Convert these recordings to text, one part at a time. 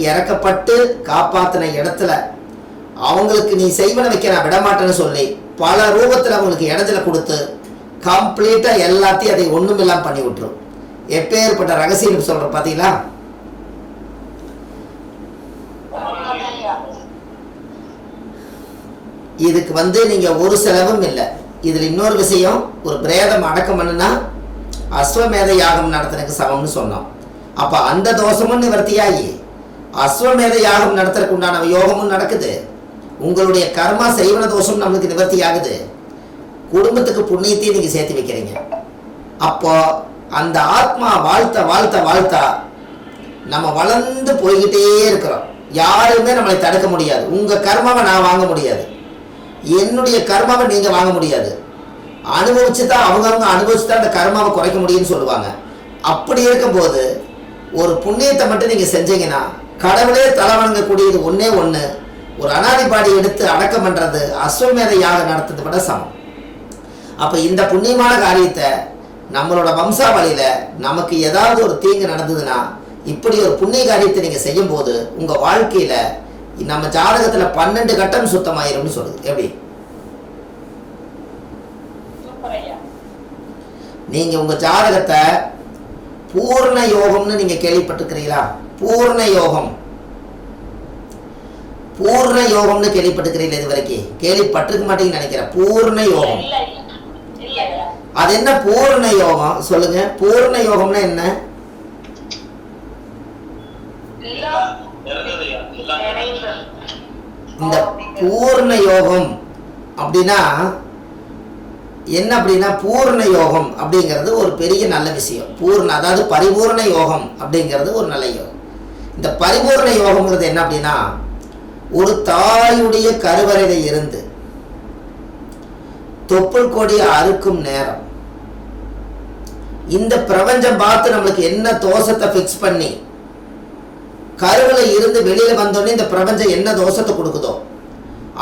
இறக்கப்பட்டு காப்பாத்தின இடத்துல அவங்களுக்கு நீ செய்வன வைக்க நான் விடமாட்டேன்னு சொல்லி பல ரூபத்தில் அவங்களுக்கு இடைஞ்சல கொடுத்து கம்ப்ளீட்டாக எல்லாத்தையும் அதை ஒன்றுமில்லாமல் பண்ணி விட்டுரும். எப்பேற்பட்ட ரகசியம் சொல்கிறோம் பார்த்தீங்களா? இதுக்கு நீங்கள் ஒரு செலவும் இல்லை. இதில் இன்னொரு விஷயம், ஒரு பிரேதம் அடக்கம் பண்ணுனா அஸ்வமேத யாகம் நடத்துறதுக்கு சமம்னு சொன்னோம். அப்போ அந்த தோஷமும் நிவர்த்தியாகி அஸ்வமேத யாகம் நடத்துறதுக்கு உண்டான யோகமும் நடக்குது. உங்களுடைய கர்மா செய்வன தோஷம் நம்மளுக்கு நிவர்த்தி ஆகுது. குடும்பத்துக்கு புண்ணியத்தையும் நீங்கள் சேர்த்து வைக்கிறீங்க. அப்போ அந்த ஆத்மா வாழ்த்த வாழ்த்த வாழ்த்தா நம்ம வளர்ந்து போய்கிட்டே இருக்கிறோம். யாருமே நம்மளை தடுக்க முடியாது. உங்கள் கர்மாவை நான் வாங்க முடியாது, என்னுடைய கர்மாவை நீங்கள் வாங்க முடியாது. அனுபவிச்சு தான் அவங்கவுங்க அனுபவிச்சு தான் அந்த கர்மாவை குறைக்க முடியும்னு சொல்லுவாங்க. அப்படி இருக்கும்போது ஒரு புண்ணியத்தை மட்டும் நீங்கள் செஞ்சீங்கன்னா கடவுளே தலை வணங்கக்கூடியது ஒன்றே ஒன்று, ஒரு அனாதி பாடி எடுத்து அடக்கம் பண்ணுறது அஸ்வமேத யாகம் நடத்துறது விட சமம். அப்போ இந்த புண்ணியமான காரியத்தை நம்மளோட வம்சாவளியில் நமக்கு ஏதாவது ஒரு தீங்கு நடந்ததுன்னா இப்படி ஒரு புண்ணிய காரியத்தை நீங்கள் செய்யும்போது உங்கள் வாழ்க்கையில் நம்ம ஜாதகத்தில் 12 கட்டம் சுத்தமாயிரும்னு சொல்லுது. எப்படி? நீங்கள் உங்கள் ஜாதகத்தை பூர்ண யோகம்னு நீங்கள் கேள்விப்பட்டிருக்கிறீங்களா? பூர்ண யோகம், பூர்ண யோகம்னு கேள்விப்பட்டிருக்கிறீங்களா? இது வரைக்கும் கேள்விப்பட்டிருக்க மாட்டீங்கன்னு நினைக்கிறேன். பூர்ண யோகம் அது என்ன? பூர்ண யோகம் சொல்லுங்க. பூர்ண யோகம்னா என்ன? இந்த பூர்ண யோகம் அப்படின்னா என்ன? அப்படின்னா பூர்ண யோகம் அப்படிங்கிறது ஒரு பெரிய நல்ல விஷயம். பூர்ண அதாவது பரிபூர்ண யோகம் அப்படிங்கிறது ஒரு நல்ல யோகம். இந்த பரிபூர்ண யோகம்ங்கிறது என்ன அப்படின்னா, ஒரு தாயுடைய கருவறையில இருந்து தொப்புள் கொடியை அறுக்கும் நேரம் இந்த பிரபஞ்சம் பார்த்து நம்மளுக்கு என்ன தோஷத்தை ஃபிக்ஸ் பண்ணி கருவில இருந்து வெளியில வந்தோடனே இந்த பிரபஞ்சம் என்ன தோஷத்தை கொடுக்குதோ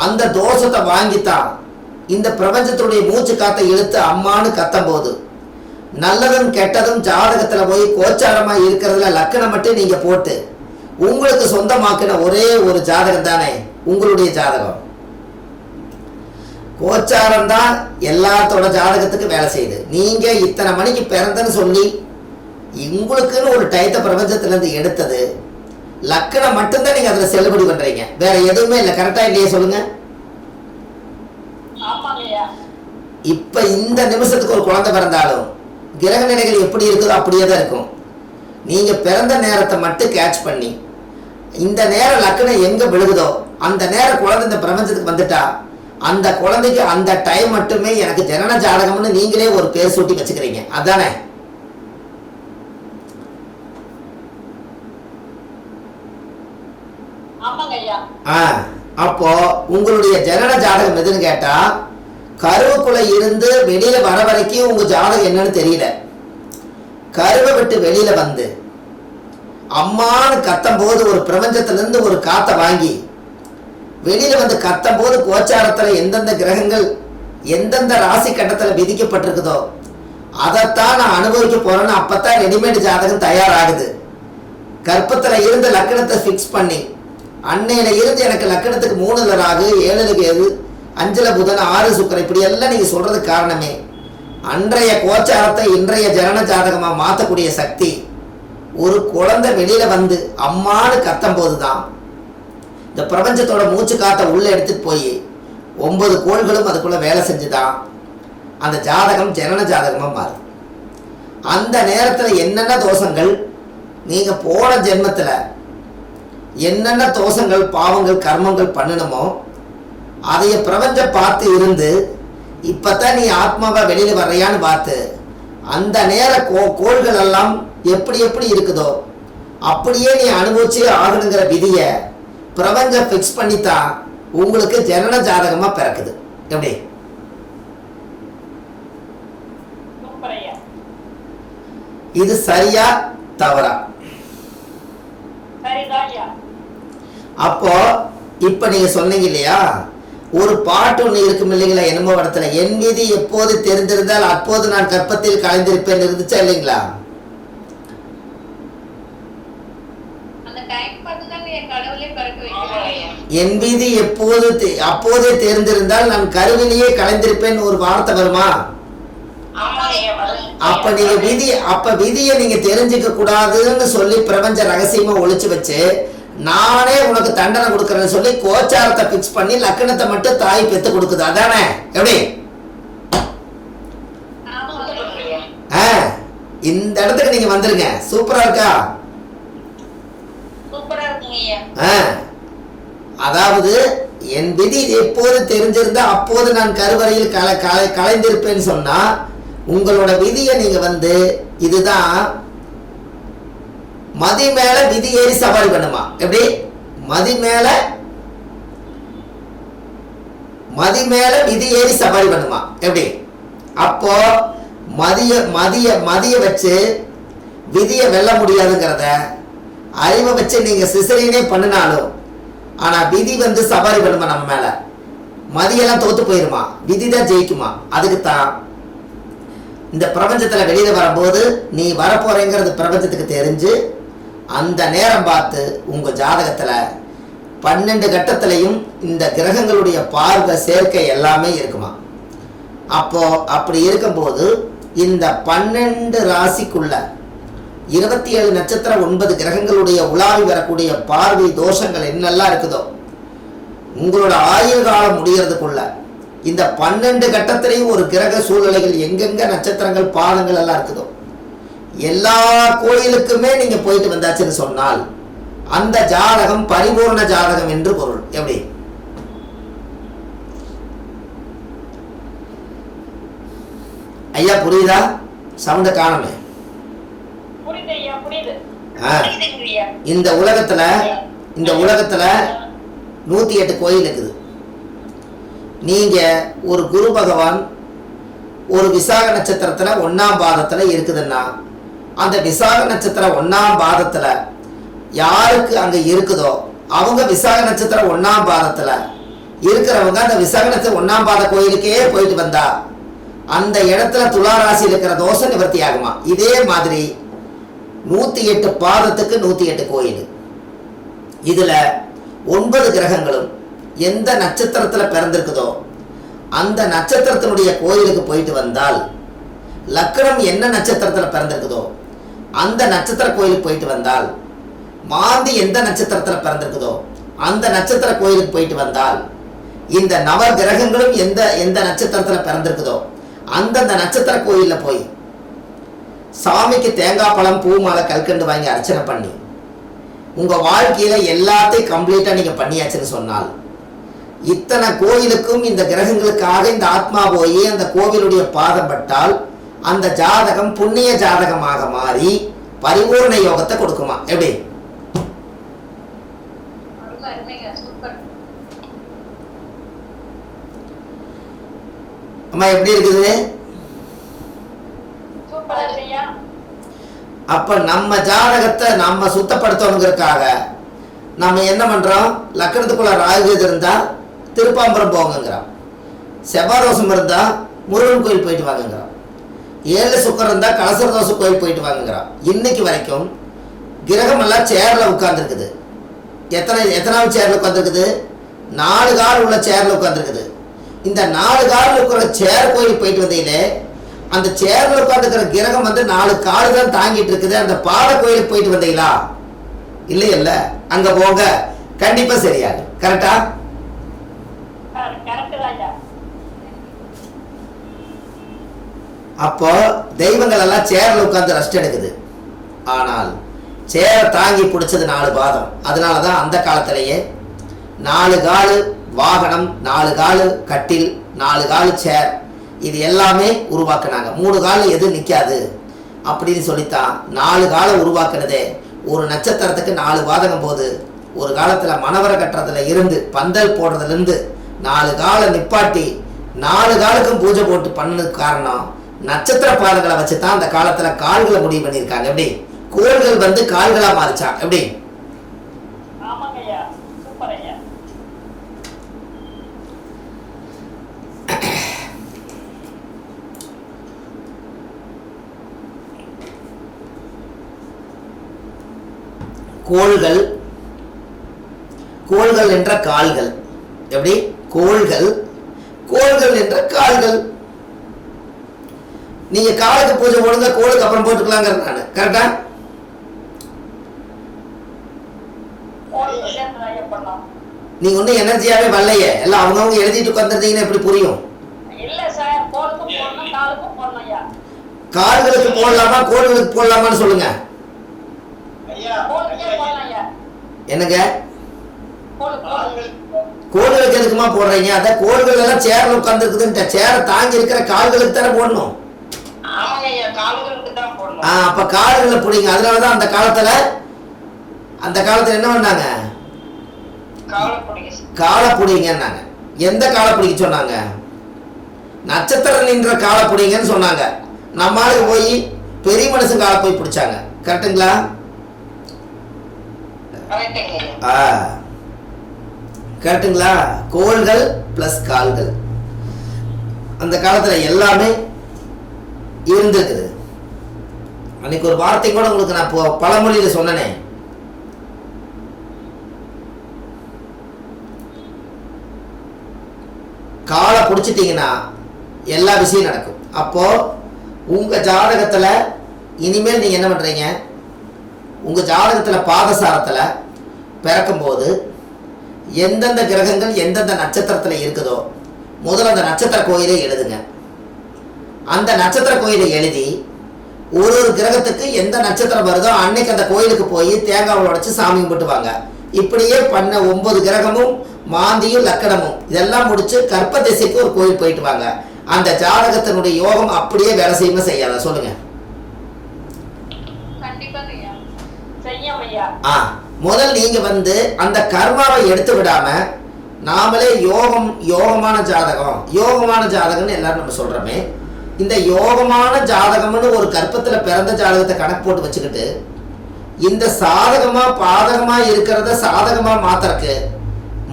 அந்த தோஷத்தை வாங்கித்தான் இந்த பிரபஞ்சத்துடைய மூச்சு காத்தை இழுத்து அம்மானு கத்தும் போது நல்லதும் கெட்டதும் ஜாதகத்துல போய் கோச்சாரமா இருக்கிறதுல லக்கணம் மட்டும் நீங்க போட்டு உங்களுக்கு சொந்தமாக்கின ஒரே ஒரு ஜாதகம் தானே உங்களுடைய ஜாதகம். கோச்சாரம் தான் எல்லாத்தோட ஜாதகத்துக்கு வேலை செய்யுது. நீங்க இத்தனை மணிக்கு பிறந்தன்னு சொல்லி உங்களுக்குன்னு ஒரு டயத்தை பிரபஞ்சத்திலிருந்து எடுத்தது லக்கணம் மட்டும்தான் நீங்க அதுல செல்லுபடி பண்றீங்க, வேற எதுவுமே இல்லை. கரெக்டா இல்லையே சொல்லுங்க? இப்ப இந்த நிமிஷத்துக்கு ஒரு குழந்தை பிறந்தாலும் கிரக நிலைகள் எப்படி இருக்குதோ அப்படியே தான் இருக்கும். நீங்க பிறந்த நேரத்தை மட்டும் கேட்ச் பண்ணி இந்த நேரம் லக்கணம் எங்க விழுகுதோ அந்த நேரம் குழந்தை இந்த பிரபஞ்சத்துக்கு வந்துட்டா அந்த குழந்தைக்கு அந்த டைம் மட்டுமே எனக்கு ஜனன ஜாதகம்னு நீங்களே ஒரு பேர் சூட்டி வச்சுக்கிறீங்க. அதானே? அப்போ உங்களுடைய ஜனன ஜாதகம் எதுன்னு கேட்டா கருவுக்குள்ள இருந்து வெளியில வர வரைக்கும் உங்க ஜாதகம் என்னன்னு தெரியல. கருவை விட்டு வெளியில வந்து அம்மான்னு கத்தும் போது ஒரு பிரபஞ்சத்திலிருந்து ஒரு காத்தை வாங்கி வெளியில வந்து கத்தும் போது கோச்சாரத்துல எந்தெந்த கிரகங்கள் எந்தெந்த ராசி கட்டத்துல விதிக்கப்பட்டிருக்குதோ அதைத்தான் நான் அனுபவிக்க போறேன்னு அப்பத்தான் ரெடிமேட் ஜாதகம் தயாராகுது. கர்ப்பத்துல இருந்து லக்கணத்தை ஃபிக்ஸ் பண்ணி அன்னையில இருந்து எனக்கு லக்கணத்துக்கு 3ல ராகு 7ல கேது 5ல புதன் 6 சுக்கிரன் இப்படி எல்லாம் நீங்க சொல்றதுக்கு காரணமே அன்றைய கோச்சாரத்தை இன்றைய ஜனன ஜாதகமா மாற்றக்கூடிய சக்தி ஒரு குழந்தை வெளியில வந்து அம்மானு கத்தும் போதுதான் இந்த பிரபஞ்சத்தோட மூச்சு காத்த உள்ள எடுத்துட்டு போய் 9 கோள்களும் அதுக்குள்ள வேலை செஞ்சுதான் அந்த ஜாதகம் ஜனன ஜாதகமா மாறுது. அந்த நேரத்தில் என்னென்ன தோஷங்கள் நீங்க போன ஜென்மத்தில் என்னென்ன தோஷங்கள் பாவங்கள் கர்மங்கள் பண்ணணுமோ அதைய பிரபஞ்சம் பார்த்து இருந்து இப்பத்தான் நீ ஆத்மாவா வெளியில வர்றையான்னு பார்த்து அந்த நேர கோள்கள் எல்லாம் எப்படி எப்படி இருக்குதோ அப்படியே நீ அனுபவிச்சே ஆகணுங்கிற விதியை பிரபஞ்சம் ஃபிக்ஸ் பண்ணித்தான் உங்களுக்கு ஜனன ஜாதகமா பிறக்குது. எப்படி? இது சரியா தவறா? அப்போ இப்ப நீங்க சொன்னீங்க இல்லையா, ஒரு பாட்டு ஒண்ணு இருக்கும் இல்லைங்களா, என்னமோ இடத்துல என் விதி எப்போது தெரிந்திருந்தால் அப்போது நான் கற்பத்தில் கலைந்திருப்பேன் இருந்துச்சா இல்லைங்களா? என் விதி அப்போதே தெரிந்திருந்தால் நான் கருவிலேயே கலைந்திருப்பேன் ஒரு வார்த்தை வருமா? அப்ப விதியை நீங்க தெரிஞ்சுக்க கூடாதுன்னு சொல்லி பிரபஞ்ச ரகசியமா ஒளிச்சு வச்சு நானே உனக்கு தண்டனை கொடுக்கறேன்னு சொல்லி கோச்சாரத்தை பிக்ஸ் பண்ணி லக்கணத்தை மட்டும் தாய் பெத்து கொடுக்குது. அதானே? எப்படி இந்த இடத்துக்கு நீங்க வந்துருங்க. சூப்பரா இருக்கா? அதாவது என் விதி எப்போது தெரிஞ்சிருந்தா அப்போது நான் கருவறையில் கலைந்திருப்பேன்னு சொன்னா உங்களோட விதியை நீங்க இதுதான் மதி மேல விதி ஏறி சவாரி பண்ணுமா? எப்படி? மதி மேல விதி ஏறி சவாரி பண்ணுமா? எப்படி? அப்போ மதிய வச்சு விதியை வெல்ல முடியாதுங்கிறத அறிவை வச்சு நீங்க சிசரியனே பண்ணினாலும் ஆனா விதி சவாரி பண்ணுமா நம்ம மேல? மதியெல்லாம் தோத்து போயிருமா? விதி தான் ஜெயிக்குமா? அதுக்குத்தான் இந்த பிரபஞ்சத்துல வெளியில வரும்போது நீ வரப்போறேங்கிறது பிரபஞ்சத்துக்கு தெரிஞ்சு அந்த நேரம் பார்த்து உங்க ஜாதகத்துல 12 கட்டத்திலையும் இந்த கிரகங்களுடைய பார்வை சேர்க்கை எல்லாமே இருக்குமா. அப்போ அப்படி இருக்கும்போது இந்த 12 ராசிக்குள்ள 27 நட்சத்திரம் 9 கிரகங்களுடைய உலாவி வரக்கூடிய பார்வை தோஷங்கள் என்னெல்லாம் இருக்குதோ உங்களோட ஆயுள் காலம் முடிகிறதுக்குள்ள இந்த 12 கட்டத்திலையும் ஒரு கிரக சூழ்நிலைகள் எங்கெங்க நட்சத்திரங்கள் பாதங்கள் எல்லாம் இருக்குதோ எல்லா கோயிலுக்குமே நீங்க போயிட்டு வந்தாச்சுன்னு சொன்னால் அந்த ஜாதகம் பரிபூர்ண ஜாதகம் என்று பொருள். எப்படி? ஐயா புரியுதா? சவுண்ட காணமே. இந்த உலகத்துல 108 கோயில் இருக்குது. நீங்க ஒரு குரு பகவான் ஒரு விசாக நட்சத்திரத்துல 1ஆம் பாதத்துல இருக்குதுன்னா அந்த விசாக நட்சத்திரம் 1ஆம் பாதத்துல யாருக்கு அங்க இருக்குதோ அவங்க விசாக நட்சத்திரம் 1ஆம் பாதத்துல இருக்கிறவங்க அந்த விசாக நட்சத்திரம் 1ஆம் பாத கோயிலுக்கே போயிட்டு வந்தா அந்த இடத்துல துளாராசியில் இருக்கிற தோஷம் நிவர்த்தி ஆகுமா. இதே மாதிரி 108 பாதத்துக்கு 108 கோயில். இதுல 9 கிரகங்களும் எந்த நட்சத்திரத்துல பிறந்திருக்குதோ அந்த நட்சத்திரத்தினுடைய கோயிலுக்கு போயிட்டு வந்தால் லக்னம் என்ன நட்சத்திரத்துல பிறந்திருக்குதோ அந்த நட்சத்திர கோயிலுக்கு போயிட்டு வந்தால் மாந்தி எந்த நட்சத்திரத்துல பிறந்திருக்குதோ அந்த நட்சத்திர கோயிலுக்கு போயிட்டு வந்தால் இந்த நவ கிரகங்களும் எந்த நட்சத்திரத்துல பிறந்திருக்குதோ அந்தந்த நட்சத்திர கோயில்ல போய் சாமிக்கு தேங்காய் பழம் பூ மாலை கல்கண்டு வாங்கி அர்ச்சனை பண்ணி உங்க வாழ்க்கையில எல்லாத்தையும் கம்ப்ளீட்டா நீங்க பண்ணியாச்சுன்னு சொன்னால் இத்தனை கோயிலுக்கும் இந்த கிரகங்களுக்காக இந்த ஆத்மா போய் அந்த கோவிலுடைய பாதம் பட்டால் அந்த ஜாதகம் புண்ணிய ஜாதகமாக மாறி பரிபூர்ண யோகத்தை கொடுக்குமா. எப்படி? அம்மா எப்படி இருக்குது? அப்ப நம்ம ஜாதகத்தை நம்ம சுத்தப்படுத்தணுங்கிறதுக்காக நம்ம என்ன பண்றோம்? லக்கணத்துக்குள்ள ராகுகேது இருந்தா திருப்பாம்பரம் போங்கிறான், செவ்வாய் தோஷம் இருந்தா முருகன் கோயில் போயிட்டு வாங்குங்கிறான், 7 சுக்கரம் இருந்தா கலசர தோஷம் கோயில் போயிட்டு வாங்குங்கிறான். இன்னைக்கு வரைக்கும் கிரகம் எல்லாம் சேர்ல உட்கார்ந்துருக்குது. எத்தனாவது சேர்ல உட்கார்ந்துருக்குது? 4 கால் உள்ள சேர்ல உட்கார்ந்துருக்குது. இந்த 4 கால் இருக்கிற சேர் கோயில் போயிட்டு வந்தீங்களே அந்த சேர்ல உட்கார்ந்துக்கிற கிரகம் 4 கால் தான் தாங்கிட்டு இருக்குது. அந்த பாட கோயிலுக்கு போயிட்டு வந்தீங்களா? இல்லையல்ல. அங்க போங்க, கண்டிப்பா சரியாது. கரெக்டா? அப்போ தெய்வங்கள் எல்லாம் சேர்ல உட்கார்ந்து ரெஸ்ட் எடுக்குது. ஆனால் சேர தாங்கி பிடிச்சது 4 பாதம். அதனாலதான் அந்த காலத்திலேயே 4 காலு வாகனம், 4 காலு கட்டில், 4 காலு சேர், இது எல்லாமே உருவாக்குனாங்க. 3 காலு எது நிற்காது அப்படின்னு சொல்லித்தான் 4 காலை உருவாக்குனதே. ஒரு நட்சத்திரத்துக்கு 4 பாதகம் போது ஒரு காலத்துல மணவரை கட்டுறதுல இருந்து பந்தல் போடுறதுல இருந்து 4 காலை நிப்பாட்டி 4 காலுக்கும் பூஜை போட்டு பண்ணதுக்கு காரணம் நட்சத்திர பாதங்களை வச்சுதான் அந்த காலத்துல கால்களை முடிவு பண்ணியிருக்காங்க. எப்படி? கோள்கள் கால்களா மாறிச்சா. எப்படி? கோள்கள் கோள்கள் என்ற கால்கள். எப்படி? கோள்கள், கோள்கள் என்ற கால்கள். நீங்க காலுக்கு பூஜை போடுங்க, கோளுக்கு அப்புறம் போட்டுக்கலாங்கிற நான். கரெக்டா? நீங்க ஒன்னும் எனர்ஜியாவே வரலையே, எல்லாம் அவங்கவுங்க எழுதிட்டு உட்காந்துருந்தீங்கன்னா எப்படி புரியும்? கால்களுக்கு போடலாமா கோள்களுக்கு போடலாமான்னு சொல்லுங்க. என்னங்க? கோள்களுக்கு எதுக்குமா போடுறீங்க? அதான் கோள்கள் எல்லாம் சேர்ல உட்கார்ந்து இருக்குதுன்னு, சேர தாங்கி இருக்கிற கால்களுக்கு தானே போடணும். அப்ப கால்களை பிடிங்க. அதனாலதான் அந்த காலத்துல என்ன பண்ணாங்க? காலை பிடிங்கன்னாங்க. எந்த காலை பிடிக்க சொன்னாங்க? நட்சத்திரம் நின்ற காலை பிடிங்கன்னு சொன்னாங்க. நம்மளுக்கு போய் பெரிய மனுஷன் காலை போய் பிடிச்சாங்க. கரெக்டுங்களா? கரெக்டுங்களா? கோள்கள் பிளஸ் கால்கள் அந்த காலத்துல எல்லாமே இருந்திருக்குது. அன்னைக்கு ஒரு வார்த்தை கூட உங்களுக்கு நான் பழமொழியில சொன்னனே, காலை பிடிச்சிட்டீங்கன்னா எல்லா விஷயம் நடக்கும். அப்போ உங்க ஜாதகத்துல இனிமேல் நீங்க என்ன பண்றீங்க? உங்க ஜாதகத்துல பாதசாரத்துல பிறக்கும் போது எந்தெந்த கிரகங்கள் எந்தெந்த நட்சத்திரத்துல இருக்குதோ முதல்ல அந்த நட்சத்திர கோயிலை எழுதுங்க. அந்த நட்சத்திர கோயிலை எழுதி ஒரு கிரகத்துக்கு எந்த நட்சத்திரம் வருதோ அன்னைக்கு அந்த கோயிலுக்கு போய் தேங்காய் உடைச்சு சாமி கும்பிட்டுவாங்க. இப்படியே பண்ண 9 கிரகமும் மாந்தியும் லக்கணமும் இதெல்லாம் முடிச்சு கற்ப திசைக்கு ஒரு கோயில் போயிட்டு வாங்க. அந்த ஜாதகத்தினுடைய யோகம் அப்படியே வேலை செய்யுமா செய்யாத? சொல்லுங்க. முதல் நீங்க அந்த கர்மாவை எடுத்து விடாம நாமளே யோகமான ஜாதகம்னு எல்லாரும் நம்ம சொல்றோமே, இந்த யோகமான ஜாதகம்னு ஒரு கற்பத்துல பிறந்த ஜாதகத்தை கணக்கு போட்டு வச்சுக்கிட்டு இந்த சாதகமா பாதகமா இருக்கிறத சாதகமா மாத்திரக்கு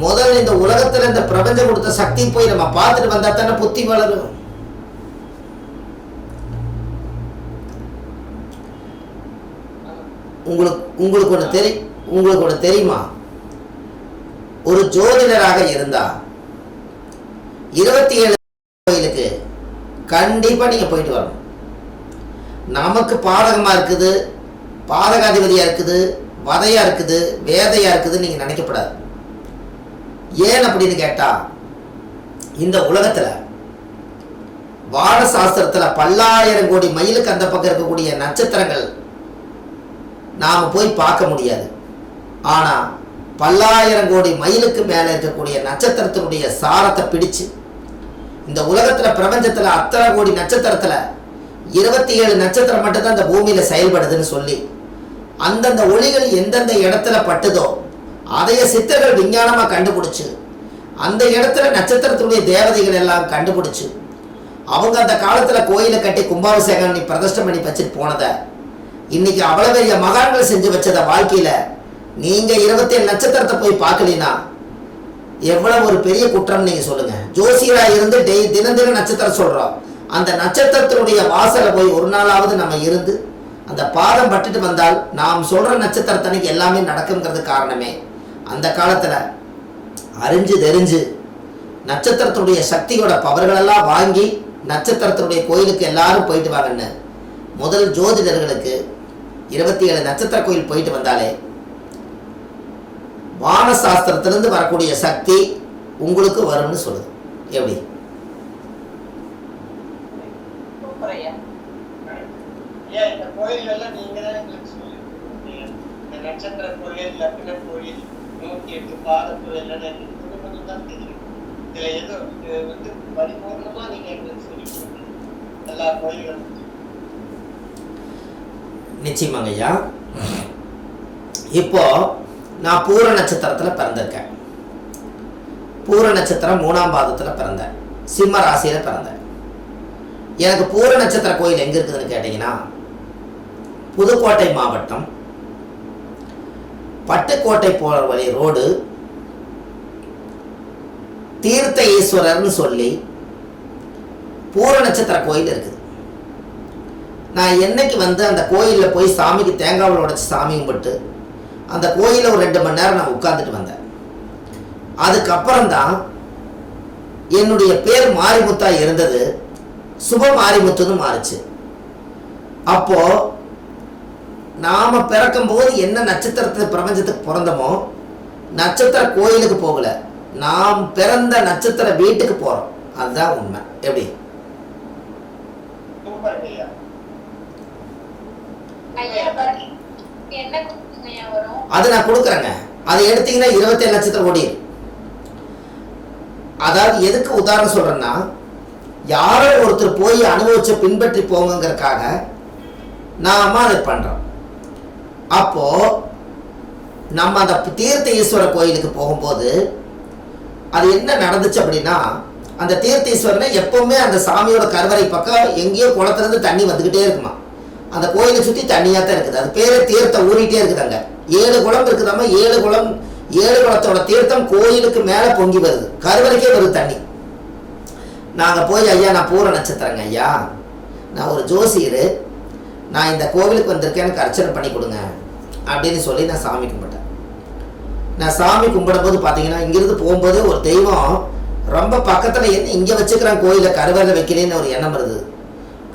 முதல்ல இந்த உலகத்துல இந்த பிரபஞ்சம் கொடுத்த சக்தி போய் நம்ம பார்த்துட்டு வந்தா தானே புத்தி வளரும். உங்களுக்கு ஒன்று தெரியுமா? ஒரு ஜோதிடராக இருந்தா 27 கோயிலுக்கு கண்டிப்பா நீங்க போயிட்டு வரணும். நமக்கு பாதகமா இருக்குது, பாதகாதிபதியா இருக்குது, வதையா இருக்குது, வேதையா இருக்குது நீங்க நினைக்கப்படாது. ஏன் அப்படின்னு கேட்டா, இந்த உலகத்துல வான சாஸ்திரத்துல பல்லாயிரம் கோடி மைலுக்கு அந்த பக்கம் இருக்கக்கூடிய நட்சத்திரங்கள் நாம போய் பார்க்க முடியாது. ஆனா பல்லாயிரம் கோடி மைலுக்கு மேல இருக்கக்கூடிய நட்சத்திரத்தினுடைய சாரத்தை பிடிச்சு இந்த உலகத்துல பிரபஞ்சத்துல அத்தனை கோடி நட்சத்திரத்துல 27 நட்சத்திரம் மட்டும்தான் இந்த பூமியில செயல்படுதுன்னு சொல்லி அந்தந்த ஒளிகள் எந்தெந்த இடத்துல பட்டுதோ அதைய சித்தர்கள் விஞ்ஞானமா கண்டுபிடிச்சு அந்த இடத்துல நட்சத்திரத்தினுடைய தேவதைகள் எல்லாம் கண்டுபிடிச்சு அவங்க அந்த காலத்துல கோயிலை கட்டி கும்பாபிஷேகம் பண்ணி பிரதிஷ்டை பண்ணி வச்சுட்டு போனதை இன்னைக்கு அவ்வளவு பெரிய மகான்கள் செஞ்சு வச்சத வாழ்க்கையில நீங்க 27 நட்சத்திரத்தை போய் பார்க்கலனா எவ்வளவு ஒரு பெரிய குற்றம் நீங்க சொல்லுங்க. ஜோசியரா இருந்து தினம் நட்சத்திரம் சொல்றோம். அந்த நட்சத்திரத்தினுடைய வாசலை போய் ஒரு நாளாவது நம்ம இருந்து அந்த பாதம் பட்டுட்டு வந்தால் நாம் சொல்ற நட்சத்திரத்தனைக்கு எல்லாமே நடக்குங்கிறது காரணமே அந்த காலத்துல அறிஞ்சு தெரிஞ்சு நட்சத்திரத்தினுடைய சக்தியோட பவர்களெல்லாம் வாங்கி நட்சத்திரத்தினுடைய கோயிலுக்கு எல்லாரும் போயிட்டு வாங்கன்னு முதல் ஜோதிடர்களுக்கு 27 நட்சத்திர கோயில் போயிட்டு வந்தாலே வான சாஸ்திரத்திலிருந்து வரக்கூடிய சக்தி உங்களுக்கு வரும்னு சொல்லுது. எப்படி? நட்சத்திர கோயில், லக்ன கோயில், 108 பாத கோயில் தான் தெரியும். இதுல எது பரிபூர்ணமா நீங்க எங்களுக்கு சொல்லி எல்லா கோயில்களும். நிச்சயமாங்க ஐயா. இப்போ நான் பூர நட்சத்திரத்துல பிறந்திருக்கேன். பூர நட்சத்திரம் 3ஆம் பாதத்துல பிறந்தேன். சிம்ம ராசியில பிறந்தேன். எனக்கு பூர நட்சத்திர கோயில் எங்க இருக்குதுன்னு கேட்டீங்கன்னா புதுக்கோட்டை மாவட்டம் பட்டுக்கோட்டை போற வழி ரோடு தீர்த்த ஈஸ்வரர்னு சொல்லி பூர நட்சத்திர கோயில் இருக்குது. நான் என்னைக்கு அந்த கோயிலில் போய் சாமிக்கு தேங்காவில் உடைச்சி சாமி கும்பிட்டு அந்த கோயிலில் ஒரு 2 மணி நேரம் நான் உட்கார்ந்துட்டு வந்தேன். அதுக்கப்புறம்தான் என்னுடைய பேர் மாரிமுத்தா இருந்தது சுப மாரிமுத்துன்னு மாறுச்சு. அப்போ நாம பிறக்கும் போது என்ன நட்சத்திரத்தை பிரபஞ்சத்துக்கு பிறந்தோமோ நட்சத்திர கோயிலுக்கு போகல, நாம் பிறந்த நட்சத்திர வீட்டுக்கு போறோம். அதுதான் உண்மை. எப்படி? அது நான் கொடுக்குறேங்க. அதை எடுத்தீங்கன்னா 27 நட்சத்திரம் ஓடி. அதாவது எதுக்கு உதாரணம் சொல்றேன்னா, யாரோ ஒருத்தர் போய் அனுபவிச்ச பின்பற்றி போங்கிறதுக்காக நாம அதை பண்றோம். அப்போ நம்ம அந்த தீர்த்த ஈஸ்வரர் கோயிலுக்கு போகும்போது அது என்ன நடந்துச்சு அப்படின்னா, அந்த தீர்த்த ஈஸ்வரனை எப்பவுமே அந்த சாமியோட கருவறை பக்கம் எங்கேயோ குளத்துலேருந்து தண்ணி வந்துக்கிட்டே இருக்குமா. அந்த கோயிலை சுற்றி தண்ணியாக தான் இருக்குது. அது பேரே தீர்த்தம் ஊறிட்டே இருக்குதாங்க. 7 குளம் இருக்குதாம. 7 குளத்தோட தீர்த்தம் கோயிலுக்கு மேலே பொங்கி வருது, கருவறைக்கே வருது தண்ணி. நாங்கள் போய், ஐயா நான் பூர நட்சத்திரங்க ஐயா, நான் ஒரு ஜோசியர், நான் இந்த கோவிலுக்கு வந்திருக்கேன், எனக்கு அர்ச்சனை பண்ணி கொடுங்க அப்படின்னு சொல்லி நான் சாமி கும்பிட்டேன். நான் சாமி கும்பிடும் போது பார்த்தீங்கன்னா, இங்கிருந்து போகும்போது ஒரு தெய்வம் ரொம்ப பக்கத்தில் என்ன இங்கே வச்சுக்கிறான் கோயிலை கருவறையில் வைக்கிறேன்னு ஒரு எண்ணம் இருந்தது.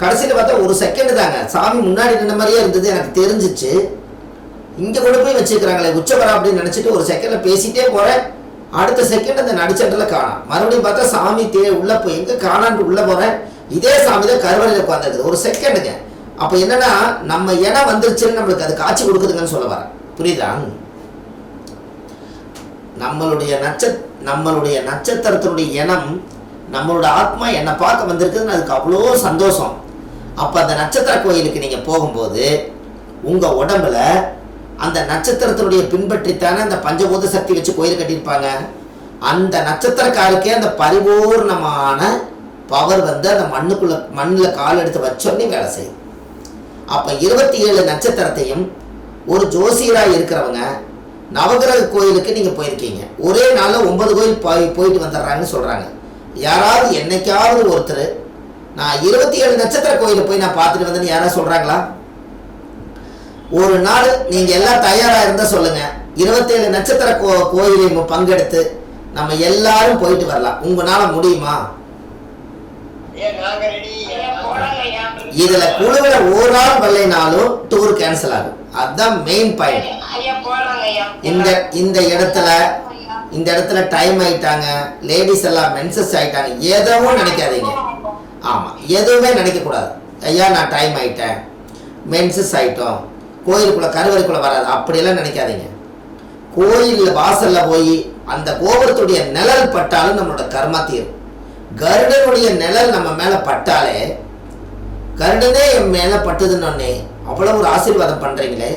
கடைசியில் பார்த்தா ஒரு செகண்ட் தாங்க சாமி முன்னாடி நின்ன மாதிரியே இருந்தது. எனக்கு தெரிஞ்சிச்சு இங்கே கொண்டு போய் வச்சுக்கிறாங்களே உச்சவரா அப்படின்னு நினச்சிட்டு ஒரு செகண்டில் பேசிகிட்டே போகிறேன். அடுத்த செகண்ட் அந்த நடிச்சண்டில் காணாம். மறுபடியும் பார்த்தா சாமி உள்ளே போய் எங்கே காணான்ட்டு உள்ளே போகிறேன். இதே சாமி தான் கருவறையில் உட்காந்துருக்குது. ஒரு செகண்டுங்க. அப்போ என்னன்னா, நம்ம இனம் வந்துருச்சுன்னு நம்மளுக்கு அது காட்சி கொடுக்குதுங்கன்னு சொல்ல வரேன். புரியுதா? நம்மளுடைய நட்சத்திரத்தினுடைய இனம், நம்மளோட ஆத்மா என்னை பார்க்க வந்திருக்குதுன்னு அதுக்கு அவ்வளோ சந்தோஷம். அப்போ அந்த நட்சத்திர கோயிலுக்கு நீங்கள் போகும்போது உங்கள் உடம்புல அந்த நட்சத்திரத்தினுடைய பின்பற்றித்தானே அந்த பஞ்சபூத சக்தி வச்சு கோயில் கட்டியிருப்பாங்க. அந்த நட்சத்திரக்காருக்கே அந்த பரிபூர்ணமான பவர் வந்து அந்த மண்ணில் கால் எடுத்து வச்சோன்னே வேலை செய்யும். அப்போ 27 நட்சத்திரத்தையும் ஒரு ஜோசியராக இருக்கிறவங்க நவகிரக கோயிலுக்கு நீங்கள் போயிருக்கீங்க. ஒரே நாளில் 9 கோயில் போயிட்டு வந்துடுறாங்கன்னு சொல்கிறாங்க. யாராவது என்னைக்காவது ஒருத்தர் நான் 27 நட்சத்திர கோயிலை போய் நான் பார்த்துட்டு வந்தேன்னு யாராவது சொல்கிறாங்களா? ஒரு நாள் நீங்கள் எல்லாம் தயாராக இருந்தால் சொல்லுங்கள். 27 நட்சத்திர கோயிலையும் பங்கெடுத்து நம்ம எல்லாரும் போயிட்டு வரலாம். உங்களால் முடியுமா? இதுல குழுவில ஒரு ஆள் வரலைனாலும் டூர் கேன்சல் ஆகும். அதுதான் மெயின் பாயிண்ட். இந்த இடத்துல டைம் ஆயிட்டாங்க, லேடிஸ் எல்லாம் மென்சஸ் ஆயிட்டாங்க, எதுவும் நினைக்காதீங்க. ஆமா, எதுவுமே நினைக்க கூடாது. ஐயா நான் டைம் ஆயிட்டேன், மென்சஸ் ஆயிட்டோம், கோயிலுக்குள்ள கருவறைக்குள்ள வராது, அப்படியெல்லாம் நினைக்காதீங்க. கோயில் வாசல்ல போய் அந்த கோபுரத்துடைய நிழல் பட்டாலும் நம்மளோட கர்மா தீரும். கருடனுடைய நிழல் நம்ம மேல பட்டாலே, கருடனே என் மேல பட்டுதுன்னு அவ்வளவு ஒரு ஆசீர்வாதம் பண்றீங்களே.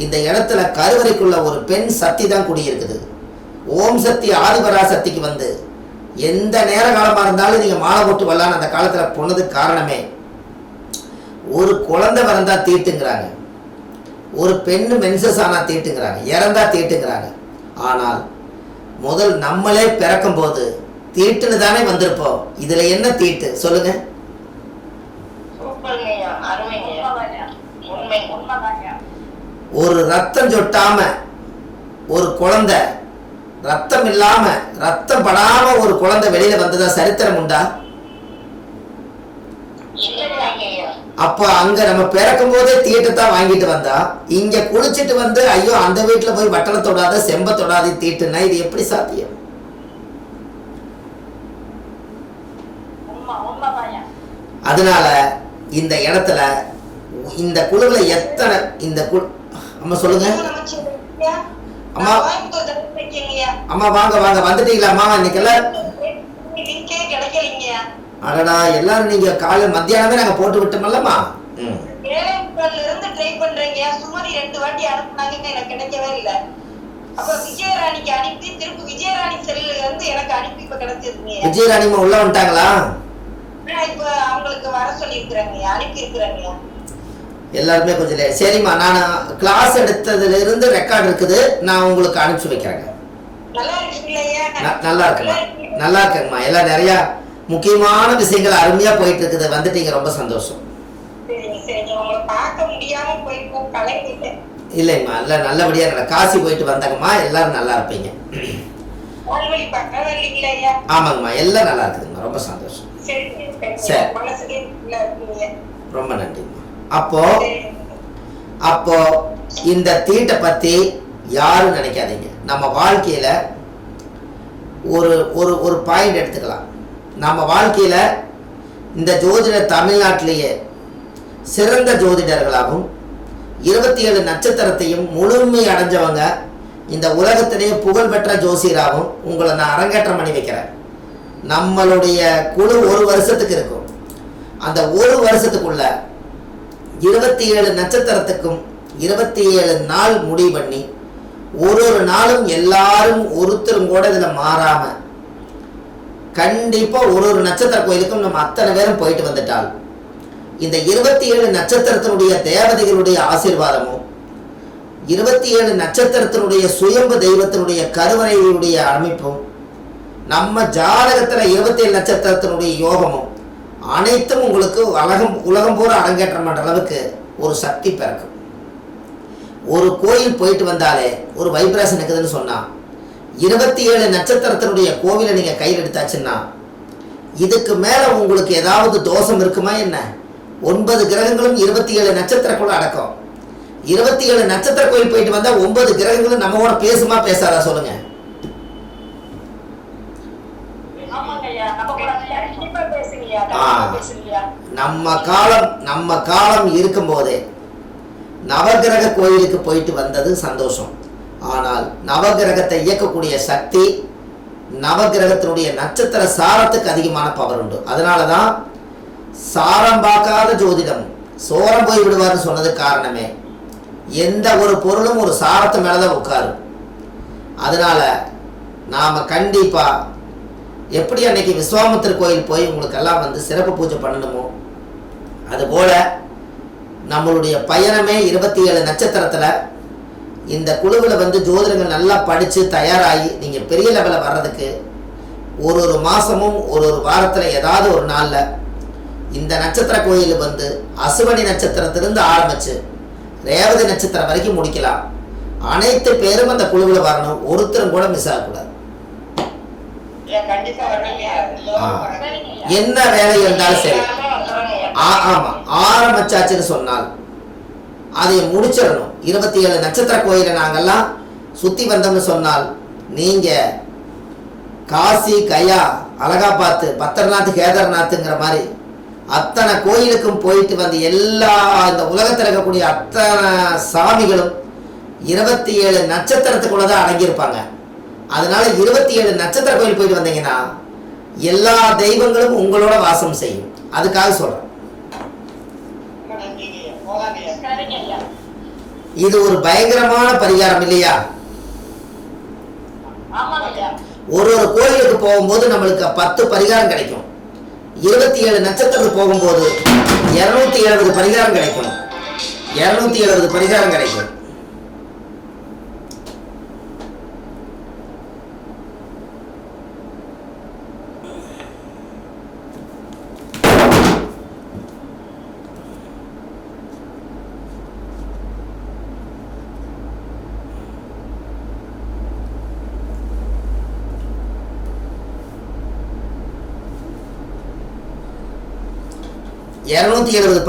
இந்த இடத்துல கருவறைக்குள்ள ஒரு பெண் சக்தி தான் குடியிருக்குது. ஓம் சக்தி ஆதிபராசக்திக்கு வந்து எந்த நேர காலமா இருந்தாலும் நீங்க மாலை போட்டு வரலான்னு அந்த காலத்துல போனதுக்கு காரணமே, ஒரு குழந்தை பிறந்தா தீட்டுங்கிறாங்க, ஒரு பெண்ணு மென்சஸ் ஆனா தீட்டுங்கிறாங்க, இறந்தா தீட்டுங்கிறாங்க. ஆனால் முதல் நம்மளே பிறக்கும் போது தீட்டுன்னு தானே வந்திருப்போம். இதுல என்ன தீட்டு சொல்லுங்க? ஒரு ரத்தம் சொட்டாம ஒரு குழந்தை, ரத்தம் இல்லாம ரத்தம் படாம ஒரு குழந்தை வெளியில வந்ததா சரித்திரம் உண்டா? அப்ப அங்க நம்ம பிறக்கும் போதே தீட்டத்தான் வாங்கிட்டு வந்தா, இங்க குளிச்சுட்டு வந்து ஐயோ அந்த வீட்டுல போய் வட்டலை தொடாத செம்ப தொடாத தீட்டுன்னா இது எப்படி சாத்தியம்? அதனால இந்த இடத்துல இந்த குழுல எத்தனை அம்மா சொல்லுங்க. அம்மா அம்மா வாங்க வாங்க, வந்துட்டீங்களா அம்மா? இன்னைக்கெல்லாம் அடடா எல்லாரும் நீங்க காலை மத்தியானமே நாங்க போட்டு விட்டோம்லம்மா. விஜயராணிமா உள்ள வந்துட்டாங்களா? எல்லாருமே கொஞ்சம் லேட். சரிம்மா, நான் கிளாஸ் எடுத்ததுல இருந்து ரெக்கார்ட் இருக்குது, நான் உங்களுக்கு அனுப்பிச்சு வைக்கிறேங்க. நல்லா இருக்குமா? நல்லா இருக்குங்கம்மா. எல்லாம் நிறைய முக்கியமான விஷயங்கள் அருமையா போயிட்டு இருக்குது. வந்துட்டீங்க, ரொம்ப சந்தோஷம். இல்லைங்கம்மா, இல்லை நல்லபடியா காசி போயிட்டு வந்தாங்கம்மா, எல்லாரும் நல்லா இருப்பீங்க. வாழ்வழி பரவாயில்லைங்களா ஐயா? ஆமாங்கம்மா, எல்லாம் நல்லா இருக்குதுங்கம்மா, ரொம்ப சந்தோஷம். சரிங்க. சரி. மனசுக்கு நல்லா இருக்குங்க. ரொம்ப நன்றிங்கம்மா. அப்போ இந்த தீட்டை பற்றி யாரும் நினைக்காதீங்க. நம்ம வாழ்க்கையில் ஒரு ஒரு ஒரு பாயிண்ட் எடுத்துக்கலாம். நம்ம வாழ்க்கையில் இந்த ஜோதிடர் தமிழ்நாட்டிலேயே சிறந்த ஜோதிடர்களாகவும் 27 நட்சத்திரத்தையும் முழுமை அடைஞ்சவங்க இந்த உலகத்திலேயே புகழ்பெற்ற ஜோசியராகவும் உங்களை நான் அரங்கேற்றம் பண்ணி வைக்கிறேன். நம்மளுடைய குழு ஒரு வருஷத்துக்கு இருக்கும். அந்த ஒரு வருஷத்துக்குள்ள 27 நட்சத்திரத்துக்கும் 27 நாள் முடிவு பண்ணி ஒரு நாளும் எல்லாரும் ஒருத்தரும் கூட இதில் மாறாம கண்டிப்பாக ஒரு நட்சத்திர கோயிலுக்கும் நம்ம அத்தனை பேரும் போயிட்டு வந்துட்டால் இந்த 27 நட்சத்திரத்தினுடைய தேவதைகளுடைய ஆசீர்வாதமும் 27 நட்சத்திரத்தினுடைய சுயம்பு தெய்வத்தினுடைய கருவறையுடைய அமைப்பும் நம்ம ஜாதகத்தில் 27 நட்சத்திரத்தினுடைய யோகமும் அனைத்தும் உங்களுக்கு உலகம் பூரா அரங்கேற்றம் பண்ணுற அளவுக்கு ஒரு சக்தி பிறக்கும். ஒரு கோயில் போயிட்டு வந்தாலே ஒரு வைப்ரேஷன் இருக்குதுன்னு சொன்னால் 27 நட்சத்திரத்தினுடைய கோவிலை நீங்கள் கையில் எடுத்தாச்சுன்னா இதுக்கு மேலே உங்களுக்கு ஏதாவது தோஷம் இருக்குமா என்ன? 9 கிரகங்களும் 27 நட்சத்திரக்குள்ள அடக்கம். 27 நட்சத்திர கோயில் போயிட்டு வந்தால் 9 கிரகங்களும் நம்மோட பேசுமா பேசாதா சொல்லுங்க? நம்ம காலம் இருக்கும்போதே நவகிரக கோயிலுக்கு போயிட்டு வந்தது சந்தோஷம். ஆனால் நவகிரகத்தை இயக்கக்கூடிய சக்தி நவகிரகத்தினுடைய நட்சத்திர சாரத்துக்கு அதிகமான பவர் உண்டு. அதனால தான் சாரம் பார்க்காத ஜோதிடம் சோரம் போய் விடுவார்னு சொன்னது காரணமே எந்த ஒரு பொருளும் ஒரு சாரத்து மேலதான் உட்காரும். அதனால நாம கண்டிப்பா எப்படி அன்னைக்கு விஸ்வாமித்திர கோயில் போய் உங்களுக்கெல்லாம் வந்து சிறப்பு பூஜை பண்ணணுமோ அதுபோல நம்மளுடைய பயணமே 27 நட்சத்திரத்தில் இந்த குழுவில் வந்து ஜோதிடங்கள் நல்லா படித்து தயாராகி நீங்கள் பெரிய லெவலில் வர்றதுக்கு ஒரு மாதமும் ஒரு வாரத்தில் ஏதாவது ஒரு நாளில் இந்த நட்சத்திர கோயில் வந்து அசுவனி நட்சத்திரத்திலிருந்து ஆரம்பித்து ரேவதி நட்சத்திரம் வரைக்கும் முடிக்கலாம். அனைத்து பேரும் அந்த குழுவில் வரணும், ஒருத்தரும் கூட மிஸ் ஆகக்கூடாது. என்ன வேலை இருந்தாலும் சரி, ஆமா ஆரம்பிச்சாச்சுன்னு சொன்னால் அதை முடிச்சிடணும். 27 நட்சத்திர கோயிலை நாங்கெல்லாம் சுத்தி வந்தோம்னு சொன்னால் நீங்க காசி, கயா, அலகாபாத், பத்ரநாத், கேதார்நாத்ங்கிற மாதிரி அத்தனை கோயிலுக்கும் போயிட்டு வந்து எல்லா இந்த உலகத்தில் இருக்கக்கூடிய அத்தனை சாமிகளும் 27 நட்சத்திரத்துக்குள்ளதான் அடங்கியிருப்பாங்க. அதனால 27 நட்சத்திர கோயில் போயிட்டு வந்தீங்கன்னா எல்லா தெய்வங்களும் உங்களோட வாசம் செய்யும். அதுக்காக சொல்றேன். இது ஒரு பயங்கரமான பரிகாரம் இல்லையா? ஒரு கோயிலுக்கு போகும்போது நம்மளுக்கு 10 பரிகாரம் கிடைக்கும். 27 நட்சத்திரத்துக்கு போகும்போது 270 பரிகாரம் கிடைக்கும். 270 பரிகாரம் கிடைக்கும்.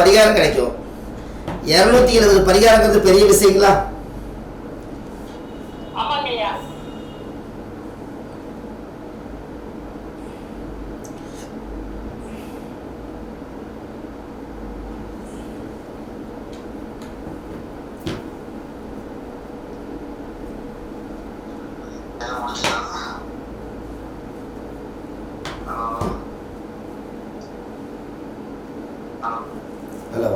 பரிகாரம் கிடைக்கும். 270 பரிகாரங்கிறது பெரிய விஷயங்களா? ஹலோ,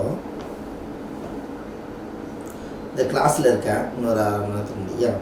இந்த கிளாஸில் இருக்கேன், இன்னொரு 1 மணி நேரத்துக்கு முடியும்.